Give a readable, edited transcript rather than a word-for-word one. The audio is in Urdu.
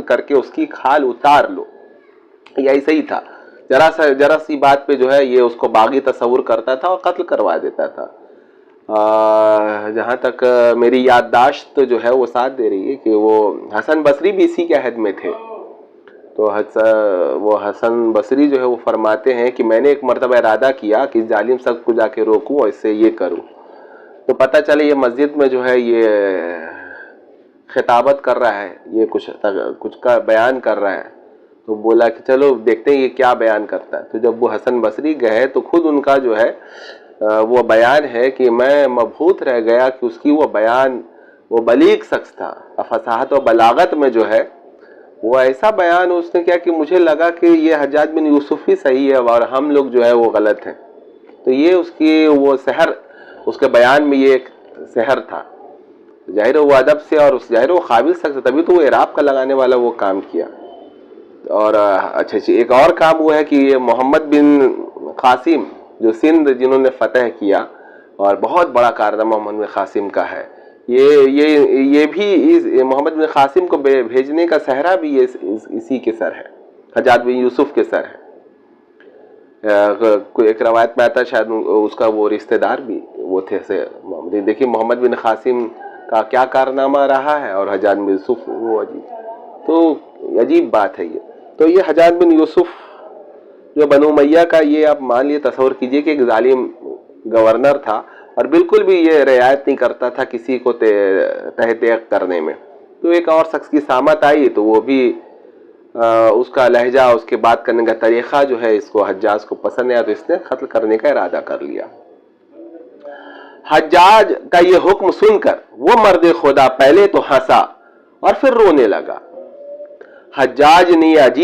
کر کے اس کی کھال اتار لو. یہ ایسا ہی تھا, ذرا سی بات پہ جو ہے یہ اس کو باغی تصور کرتا تھا اور قتل کروا دیتا تھا. جہاں تک میری یادداشت جو ہے وہ ساتھ دے رہی ہے کہ وہ حسن بصری بھی اسی کے عہد میں تھے. تو وہ حسن بصری جو ہے وہ فرماتے ہیں کہ میں نے ایک مرتبہ ارادہ کیا کہ ظالم شخص کو جا کے روکوں اور اس سے یہ کروں. تو پتہ چلے یہ مسجد میں جو ہے یہ خطابت کر رہا ہے, یہ کچھ کا بیان کر رہا ہے. تو بولا کہ چلو دیکھتے ہیں یہ کیا بیان کرتا ہے. تو جب وہ حسن بصری گئے تو خود ان کا جو ہے وہ بیان ہے کہ میں مبہوت رہ گیا کہ اس کی وہ بیان, وہ بلیغ شخص تھا, فصاحت و بلاغت میں جو ہے وہ ایسا بیان اس نے کیا کہ مجھے لگا کہ یہ حجاج بن یوسف ہی صحیح ہے اور ہم لوگ جو ہے وہ غلط ہیں. تو یہ اس کی وہ سحر, اس کے بیان میں یہ ایک سحر تھا. ظاہر وہ ادب سے اور اس ظاہر وہ قابل شخص, تبھی تو وہ اعراب کا لگانے والا وہ کام کیا. اور اچھا ایک اور کام وہ ہے کہ یہ محمد بن قاسم جو سندھ جنہوں نے فتح کیا, اور بہت بڑا کارنامہ محمد بن قاسم کا ہے, یہ بھی محمد بن قاسم کو بھیجنے کا صحرا بھی اسی کے سر ہے, حجاج بن یوسف کے سر ہے. ایک روایت میں آتا شاید اس کا وہ رشتہ دار بھی وہ تھے. دیکھیے محمد بن قاسم کا کیا کارنامہ رہا ہے اور حجاج بن یوسف وہ تو عجیب بات ہے یہ. تو یہ حجاج بن یوسف جو بنو امیہ کا, یہ آپ مان لیے تصور کیجئے کہ ایک ظالم گورنر تھا اور بالکل بھی یہ رعایت نہیں کرتا تھا کسی کو تحت کرنے میں. تو ایک اور شخص کی سامت آئی تو وہ بھی اس کا لہجہ, اس کے بات کرنے کا طریقہ جو ہے اس کو حجاج کو پسند آیا, تو اس نے قتل کرنے کا ارادہ کر لیا. حجاج کا یہ حکم سن کر وہ مرد خدا پہلے تو ہنسا اور پھر رونے لگا. حجاج نے عجیب